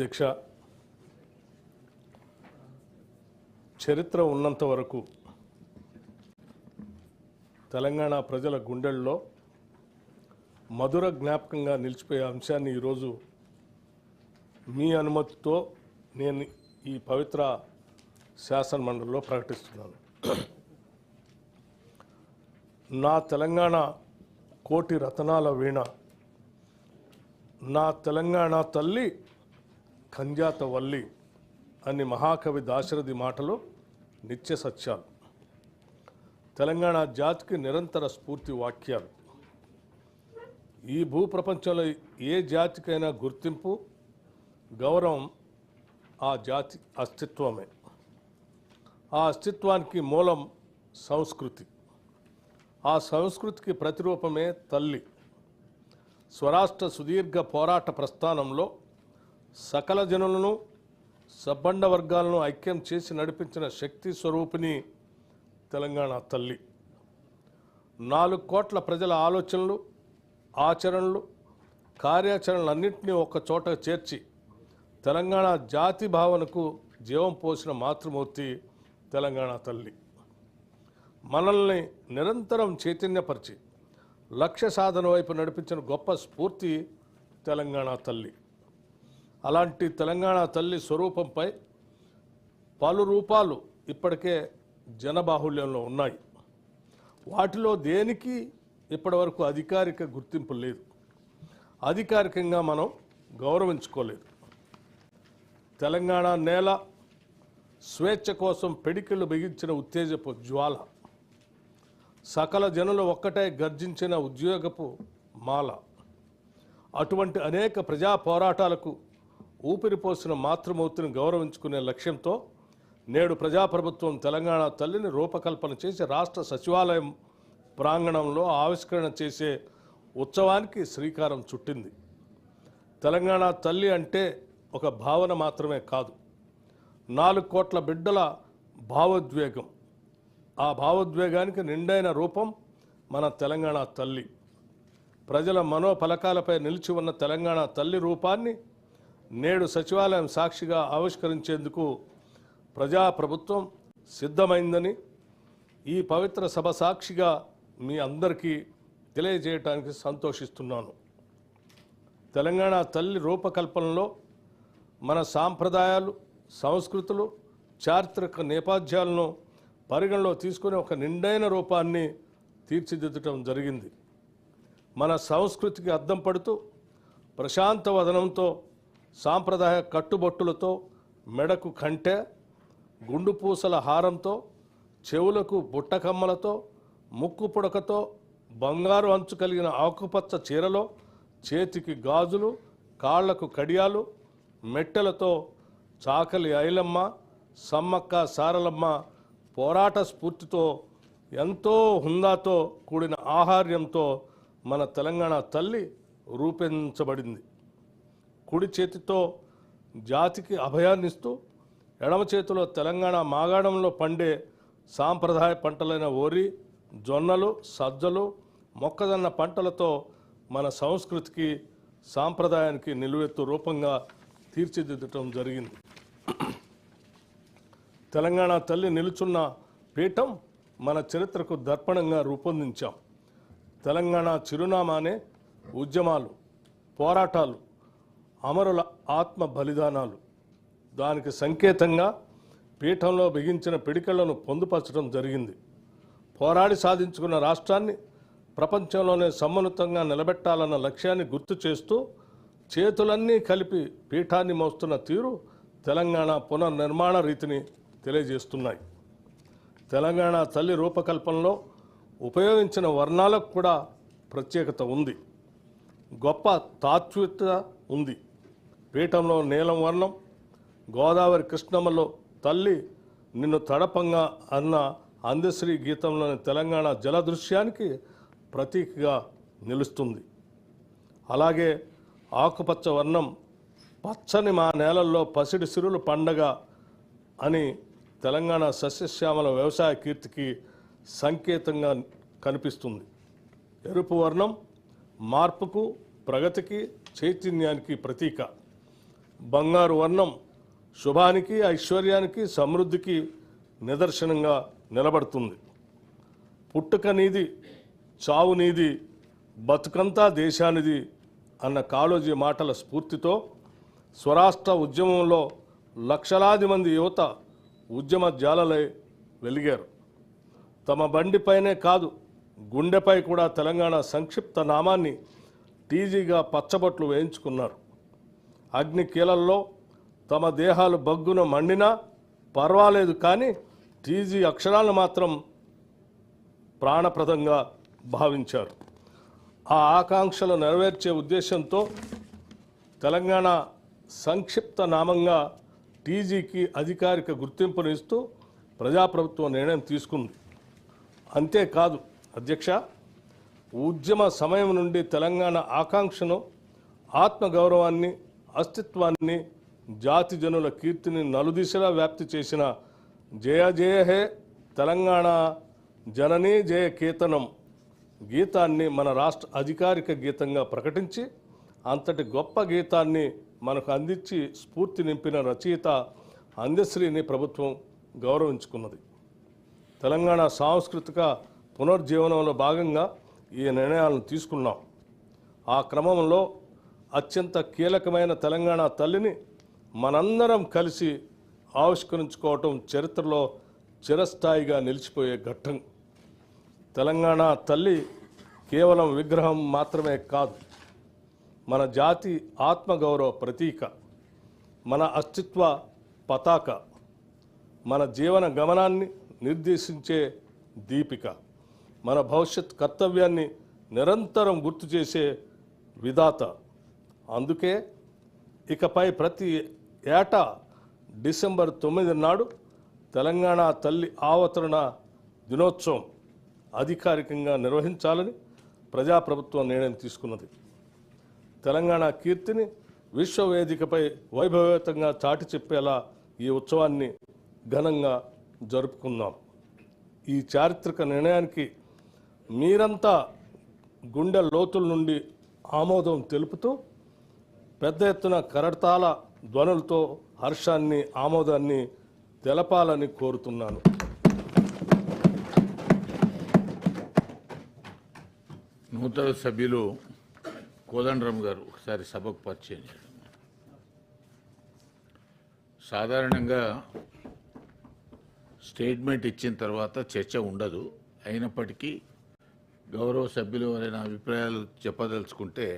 అధ్యక్ష, చరిత్ర ఉన్నంత వరకు తెలంగాణ ప్రజల గుండెల్లో మధుర జ్ఞాపకంగా నిలిచిపోయే అంశాన్ని ఈరోజు మీ అనుమతితో నేను ఈ పవిత్ర శాసన మండలిలో ప్రకటిస్తున్నాను. నా తెలంగాణ కోటి రతనాల వీణ, నా తెలంగాణ తల్లి కంజాత వల్లి అని మహాకవి దాశరథి మాటలు నిత్య సత్యాలు, తెలంగాణ జాతికి నిరంతర స్ఫూర్తి వాక్యాలు. ఈ భూప్రపంచంలో ఏ జాతికైనా గుర్తింపు, గౌరవం ఆ జాతి అస్తిత్వమే. ఆ అస్తిత్వానికి మూలం సంస్కృతి. ఆ సంస్కృతికి ప్రతిరూపమే తల్లి. స్వరాష్ట్ర సుదీర్ఘ పోరాట ప్రస్థానంలో సకల జనులను, సబ్బండ వర్గాలను ఐక్యం చేసి నడిపించిన శక్తి స్వరూపిణి తెలంగాణ తల్లి. 4 కోట్ల ప్రజల ఆలోచనలు, ఆచరణలు, కార్యాచరణలన్నింటినీ ఒక చోట చేర్చి తెలంగాణ జాతి భావనకు జీవం పోసిన మాతృమూర్తి తెలంగాణ తల్లి. మనల్ని నిరంతరం చైతన్యపరిచి లక్ష్య సాధన వైపు నడిపించిన గొప్ప స్ఫూర్తి తెలంగాణ తల్లి. అలాంటి తెలంగాణ తల్లి స్వరూపంపై పలు రూపాలు ఇప్పటికే జనబాహుళ్యంలో ఉన్నాయి. వాటిలో దేనికి ఇప్పటివరకు అధికారిక గుర్తింపు లేదు, అధికారికంగా మనం గౌరవించుకోలేదు. తెలంగాణ నేల స్వేచ్ఛ కోసం పిడికిళ్ళు బిగించిన ఉత్తేజపు జ్వాల, సకల జనులు ఒక్కటే గర్జించిన ఉద్యోగపు మాల. అటువంటి అనేక ప్రజా పోరాటాలకు ఊపిరిపోసిన మాతృమూర్తిని గౌరవించుకునే లక్ష్యంతో నేడు ప్రజాప్రభుత్వం తెలంగాణ తల్లిని రూపకల్పన చేసి రాష్ట్ర సచివాలయం ప్రాంగణంలో ఆవిష్కరణ చేసే ఉత్సవానికి శ్రీకారం చుట్టింది. తెలంగాణ తల్లి అంటే ఒక భావన మాత్రమే కాదు, 4 కోట్ల బిడ్డల భావోద్వేగం. ఆ భావోద్వేగానికి నిండైన రూపం మన తెలంగాణ తల్లి. ప్రజల మనోఫలకాలపై నిలిచి ఉన్న తెలంగాణ తల్లి రూపాన్ని నేడు సచివాలయం సాక్షిగా ఆవిష్కరించేందుకు ప్రజాప్రభుత్వం సిద్ధమైందని ఈ పవిత్ర సభ సాక్షిగా మీ అందరికీ తెలియజేయడానికి సంతోషిస్తున్నాను. తెలంగాణ తల్లి రూపకల్పనలో మన సాంప్రదాయాలు, సంస్కృతులు, చారిత్రక నేపథ్యాలను పరిగణలో తీసుకుని ఒక నిండైన రూపాన్ని తీర్చిదిద్దటం జరిగింది. మన సంస్కృతికి అద్దం పడుతూ ప్రశాంత వదనంతో, సాంప్రదాయ కట్టుబొట్టులతో, మెడకు కంటె, గుండు పూసల హారంతో, చెవులకు బుట్టకమ్మలతో, ముక్కు పుడకతో, బంగారు అంచు కలిగిన ఆకుపచ్చ చీరలో, చేతికి గాజులు, కాళ్లకు కడియాలు, మెట్టెలతో చాకలి ఐలమ్మ, సమ్మక్క సారలమ్మ పోరాట స్ఫూర్తితో, ఎంతో హుందాతో కూడిన ఆహార్యంతో మన తెలంగాణ తల్లి రూపొందించబడింది. కుడి చేతితో జాతికి అభయాన్నిస్తూ, ఎడమ చేతిలో తెలంగాణ మాగాణంలో పండే సాంప్రదాయ పంటలైన వరి, జొన్నలు, సజ్జలు, మొక్కజొన్న పంటలతో మన సంస్కృతికి, సాంప్రదాయానికి నిలువెత్తు రూపంగా తీర్చిదిద్దటం జరిగింది. తెలంగాణ తల్లి నిలుచున్న పీఠం మన చరిత్రకు దర్పణంగా రూపొందించాం. తెలంగాణ చిరునామానే ఉద్యమాలు, పోరాటాలు, అమరుల ఆత్మ బలిదానాలు. దానికి సంకేతంగా పీఠంలో బిగించిన పిడికలను పొందుపరచడం జరిగింది. పోరాడి సాధించుకున్న రాష్ట్రాన్ని ప్రపంచంలోనే సమున్నతంగా నిలబెట్టాలన్న లక్ష్యాన్ని గుర్తు చేస్తూ చేతులన్నీ కలిపి పీఠాన్ని మోస్తున్న తీరు తెలంగాణ పునర్నిర్మాణ రీతిని తెలియజేస్తున్నాయి. తెలంగాణ తల్లి రూపకల్పనలో ఉపయోగించిన వర్ణాలకు కూడా ప్రత్యేకత ఉంది, గొప్ప తాత్వికత ఉంది. పీఠంలో నీలం వర్ణం, గోదావరి కృష్ణమ్మలో తల్లి నిన్ను తడపంగా అన్న అందశ్రీ గీతంలోని తెలంగాణ జలదృశ్యానికి ప్రతీకగా నిలుస్తుంది. అలాగే ఆకుపచ్చ వర్ణం పచ్చని మా నేలల్లో పసిడి సిరులు పండగ అని తెలంగాణ సస్యశ్యామల వ్యవసాయ కీర్తికి సంకేతంగా కనిపిస్తుంది. ఎరుపు వర్ణం మార్పుకు, ప్రగతికి, చైతన్యానికి ప్రతీక. బంగారు వర్ణం శుభానికి, ఐశ్వర్యానికి, సమృద్ధికి నిదర్శనంగా నిలబడుతుంది. పుట్టుక నీది, చావు నీది, బతుకంతా దేశానిది అన్న కాళోజీ మాటల స్ఫూర్తితో స్వరాష్ట్ర ఉద్యమంలో లక్షలాది మంది యువత ఉద్యమ జ్వాలలై వెలిగారు. తమ బండిపైనే కాదు, గుండెపై కూడా తెలంగాణ సంక్షిప్త నామాన్ని టీజీగా పచ్చబొట్లు వేయించుకున్నారు. అగ్ని కీలల్లో తమ దేహాలు బగ్గున మండినా పర్వాలేదు, కానీ టీజీ అక్షరాలను మాత్రం ప్రాణప్రదంగా భావించారు. ఆ ఆకాంక్షలు నెరవేర్చే ఉద్దేశంతో తెలంగాణ సంక్షిప్త నామంగా టీజీకి అధికారిక గుర్తింపునిస్తూ ప్రజాప్రభుత్వం నిర్ణయం తీసుకుంది. అంతేకాదు అధ్యక్ష, ఉద్యమ సమయం నుండి తెలంగాణ ఆకాంక్షను, ఆత్మగౌరవాన్ని, అస్తిత్వాన్ని, జాతి జనుల కీర్తిని నలుదిశలా వ్యాప్తి చేసిన జయ జయ హే తెలంగాణ జననీ జయ కేతనం గీతాన్ని మన రాష్ట్ర అధికారిక గీతంగా ప్రకటించి అంతటి గొప్ప గీతాన్ని మనకు అందించి స్ఫూర్తి నింపిన రచయిత అందశ్రీని ప్రభుత్వం గౌరవించుకున్నది. తెలంగాణ సాంస్కృతిక పునర్జీవనంలో భాగంగా ఈ నిర్ణయాలను తీసుకున్నాం. ఆ క్రమంలో అత్యంత కీలకమైన తెలంగాణ తల్లిని మనందరం కలిసి ఆవిష్కరించుకోవటం చరిత్రలో చిరస్థాయిగా నిలిచిపోయే ఘట్టం. తెలంగాణ తల్లి కేవలం విగ్రహం మాత్రమే కాదు, మన జాతి ఆత్మగౌరవ ప్రతీక, మన అస్తిత్వ పతాక, మన జీవన గమనాన్ని నిర్దేశించే దీపిక, మన భవిష్యత్ కర్తవ్యాన్ని నిరంతరం గుర్తు చేసే విధాత. అందుకే ఇకపై ప్రతి ఏటా డిసెంబర్ 9 నాడు తెలంగాణ తల్లి అవతరణ దినోత్సవం అధికారికంగా నిర్వహించాలని ప్రజాప్రభుత్వం నిర్ణయం తీసుకున్నది. తెలంగాణ కీర్తిని విశ్వవేదికపై వైభవేతంగా చాటి చెప్పేలా ఈ ఉత్సవాన్ని ఘనంగా జరుపుకుందాం. ఈ చారిత్రక నిర్ణయానికి మీరంతా గుండె లోతుల నుండి ఆమోదం తెలుపుతూ పెద్ద ఎత్తున కరతాళ ధ్వనులతో హర్షాన్ని, ఆమోదాన్ని తెలపాలని కోరుతున్నాను. నూతన సభ్యులు కోదండరామ్ గారు ఒకసారి సభకు పరిచయం చేయడం. సాధారణంగా స్టేట్మెంట్ ఇచ్చిన తర్వాత చర్చ ఉండదు. అయినప్పటికీ గౌరవ సభ్యులు ఎవరైనా అభిప్రాయాలు చెప్పదలుచుకుంటే